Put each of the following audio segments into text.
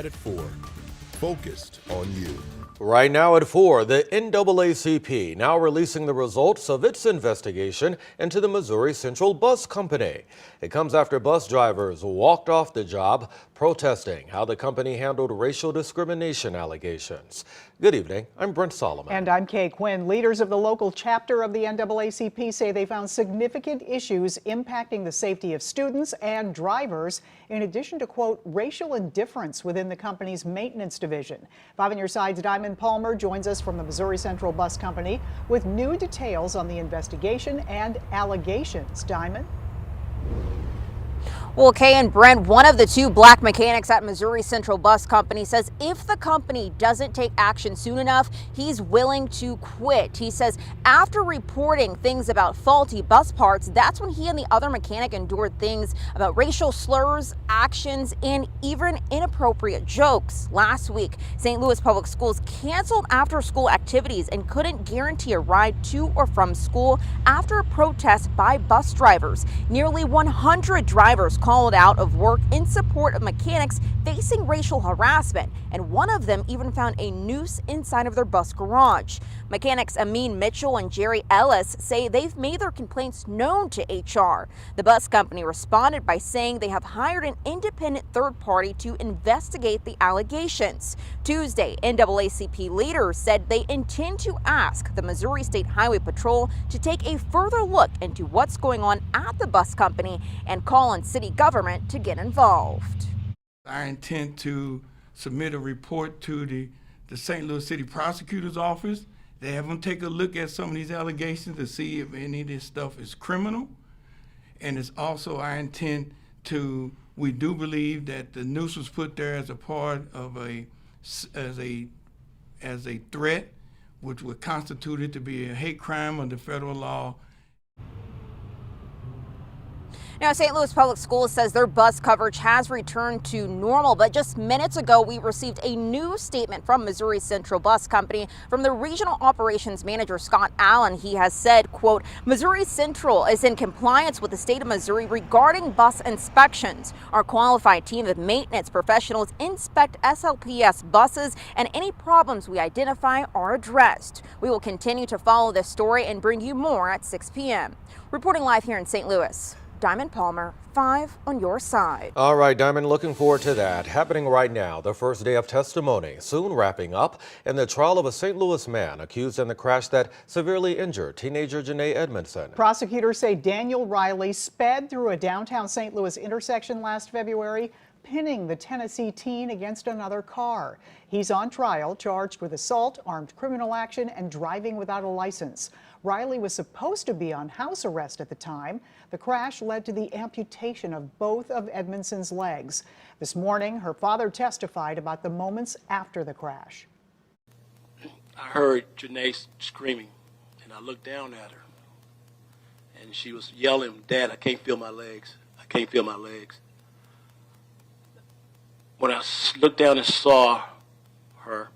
At 4, focused on you. Right now at 4, the NAACP now releasing the results of its investigation into the Missouri Central Bus Company. It comes after bus drivers walked off the job protesting how the company handled racial discrimination allegations. Good evening, I'm Brent Solomon. And I'm Kay Quinn. Leaders of the local chapter of the NAACP say they found significant issues impacting the safety of students and drivers, in addition to, quote, racial indifference within the company's maintenance division. 5 on Your Side's Diamond Palmer joins us from the Missouri Central Bus Company with new details on the investigation and allegations. Diamond? Well, Kay and Brent, one of the 2 black mechanics at Missouri Central Bus Company says if the company doesn't take action soon enough, he's willing to quit. He says after reporting things about faulty bus parts, that's when he and the other mechanic endured things about racial slurs, actions, and even inappropriate jokes. Last week, St. Louis Public Schools canceled after-school activities and couldn't guarantee a ride to or from school after a protest by bus drivers. Nearly 100 drivers called out of work in support of mechanics facing racial harassment, and one of them even found a noose inside of their bus garage. Mechanics Amin Mitchell and Jerry Ellis say they've made their complaints known to HR. The bus company responded by saying they have hired an independent third party to investigate the allegations. Tuesday, NAACP leaders said they intend to ask the Missouri State Highway Patrol to take a further look into what's going on at the bus company and call on city government to get involved. Our intent to submit a report to the St. Louis City Prosecutor's Office. They have them take a look at some of these allegations to see if any of this stuff is criminal. And it's also our intent to, we do believe that the noose was put there as a part of as a threat, which would constitute it to be a hate crime under federal law. Now, St. Louis Public Schools says their bus coverage has returned to normal, but just minutes ago, we received a new statement from Missouri Central Bus Company from the Regional Operations Manager, Scott Allen. He has said, quote, Missouri Central is in compliance with the state of Missouri regarding bus inspections. Our qualified team of maintenance professionals inspect SLPS buses, and any problems we identify are addressed. We will continue to follow this story and bring you more at 6 p.m. Reporting live here in St. Louis, Diamond Palmer, 5 on Your Side. All right, Diamond, looking forward to that. Happening right now, the first day of testimony, soon wrapping up in the trial of a St. Louis man accused in the crash that severely injured teenager Janae Edmondson. Prosecutors say Daniel Riley sped through a downtown St. Louis intersection last February, pinning the Tennessee teen against another car. He's on trial, charged with assault, armed criminal action, and driving without a license. Riley was supposed to be on house arrest at the time. The crash led to the amputation of both of Edmondson's legs. This morning, her father testified about the moments after the crash. I heard Janae screaming, and I looked down at her, and she was yelling, Dad, I can't feel my legs. I can't feel my legs. When I looked down and saw her,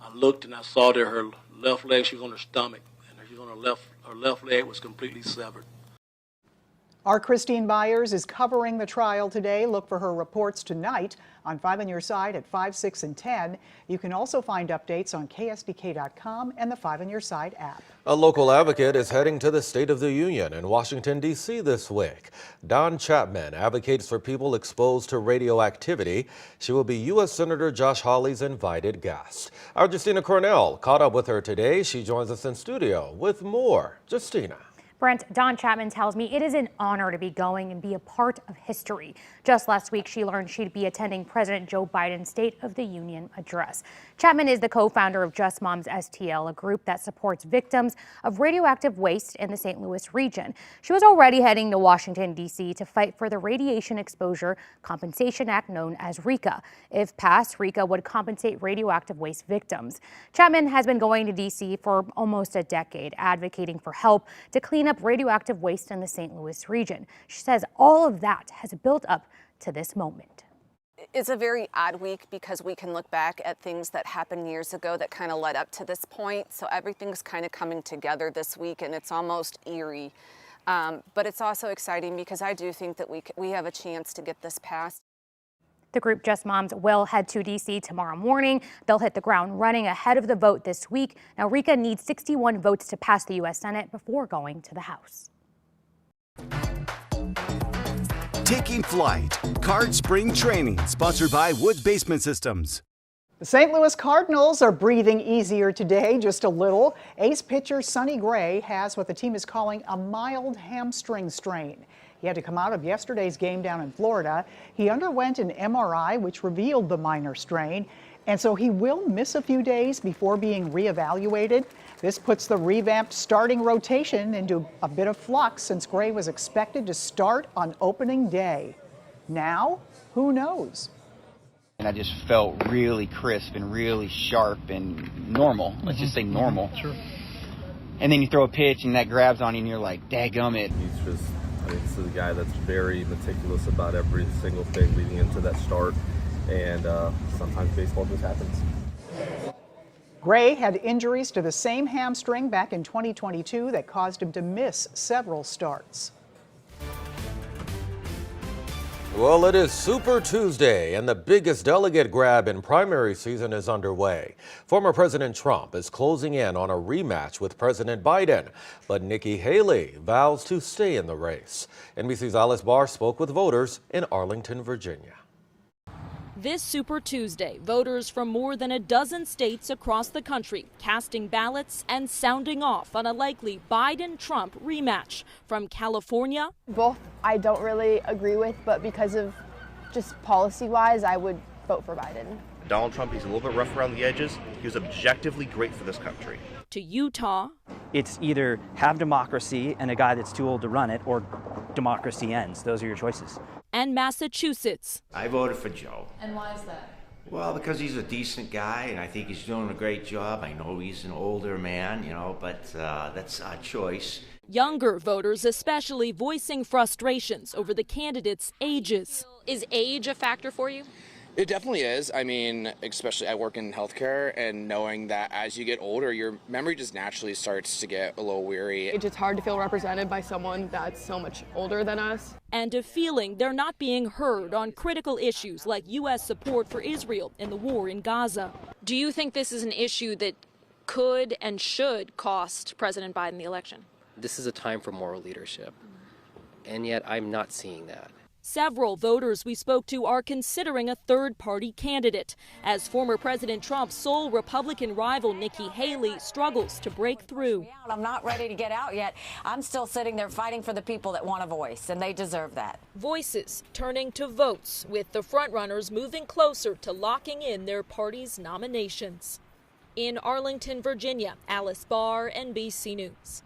I looked and I saw that her left leg, she was on her stomach, and she was on her left leg was completely severed. Our Christine Byers is covering the trial today. Look for her reports tonight on 5 on Your Side at 5, 6, and 10. You can also find updates on KSBK.com and the 5 on Your Side app. A local advocate is heading to the State of the Union in Washington, D.C. this week. Don Chapman advocates for people exposed to radioactivity. She will be U.S. Senator Josh Hawley's invited guest. Our Justina Cornell caught up with her today. She joins us in studio with more. Justina. Brent, Don Chapman tells me it is an honor to be going and be a part of history. Just last week, she learned she'd be attending President Joe Biden's State of the Union address. Chapman is the co-founder of Just Moms STL, a group that supports victims of radioactive waste in the St. Louis region. She was already heading to Washington, D.C. to fight for the Radiation Exposure Compensation Act known as RECA. If passed, RECA would compensate radioactive waste victims. Chapman has been going to D.C. for almost a decade, advocating for help to clean up radioactive waste in the St. Louis region. She says all of that has built up to this moment. It's a very odd week because we can look back at things that happened years ago that kind of led up to this point. So everything's kind of coming together this week, and it's almost eerie. But it's also exciting because I do think that we have a chance to get this passed. The group Just Moms will head to D.C. tomorrow morning. They'll hit the ground running ahead of the vote this week. Now, Rika needs 61 votes to pass the U.S. Senate before going to the House. Taking flight. Card Spring Training, sponsored by Woods Basement Systems. The St. Louis Cardinals are breathing easier today, just a little. Ace pitcher Sonny Gray has what the team is calling a mild hamstring strain. He had to come out of yesterday's game down in Florida. He underwent an MRI, which revealed the minor strain, and so he will miss a few days before being reevaluated. This puts the revamped starting rotation into a bit of flux since Gray was expected to start on opening day. Now, who knows? And I just felt really crisp and really sharp and normal. Let's just say normal. Sure. And then you throw a pitch and that grabs on you and you're like, dadgummit. He's a guy that's very meticulous about every single thing leading into that start. And sometimes baseball just happens. Gray had injuries to the same hamstring back in 2022 that caused him to miss several starts. Well, it is Super Tuesday, and the biggest delegate grab in primary season is underway. Former President Trump is closing in on a rematch with President Biden, but Nikki Haley vows to stay in the race. NBC's Alice Barr spoke with voters in Arlington, Virginia. This Super Tuesday, voters from more than a dozen states across the country casting ballots and sounding off on a likely Biden-Trump rematch. From California, both I don't really agree with, but because of just policy-wise, I would vote for Biden. Donald Trump, he's a little bit rough around the edges. He was objectively great for this country. To Utah. It's either have democracy and a guy that's too old to run it, or democracy ends. Those are your choices. And Massachusetts. I voted for Joe. And why is that? Well, because he's a decent guy, and I think he's doing a great job. I know he's an older man, but that's our choice. Younger voters especially voicing frustrations over the candidates' ages. Is age a factor for you? It definitely is. I mean, especially I work in healthcare, and knowing that as you get older, your memory just naturally starts to get a little weary. It's just hard to feel represented by someone that's so much older than us. And a feeling they're not being heard on critical issues like U.S. support for Israel in the war in Gaza. Do you think this is an issue that could and should cost President Biden the election? This is a time for moral leadership, and yet I'm not seeing that. Several voters we spoke to are considering a third-party candidate, as former President Trump's sole Republican rival Nikki Haley struggles to break through. I'm not ready to get out yet. I'm still sitting there fighting for the people that want a voice, and they deserve that. Voices turning to votes, with the frontrunners moving closer to locking in their party's nominations. In Arlington, Virginia, Alice Barr, NBC News.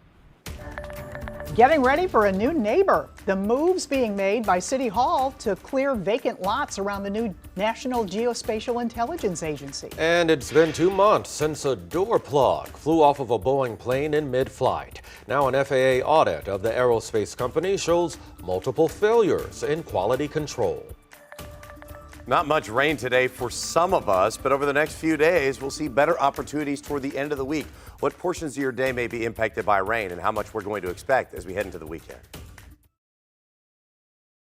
Getting ready for a new neighbor. The moves being made by City Hall to clear vacant lots around the new National Geospatial Intelligence Agency. And it's been 2 months since a door plug flew off of a Boeing plane in mid-flight. Now an FAA audit of the aerospace company shows multiple failures in quality control. Not much rain today for some of us, but over the next few days, we'll see better opportunities toward the end of the week. What portions of your day may be impacted by rain and how much we're going to expect as we head into the weekend.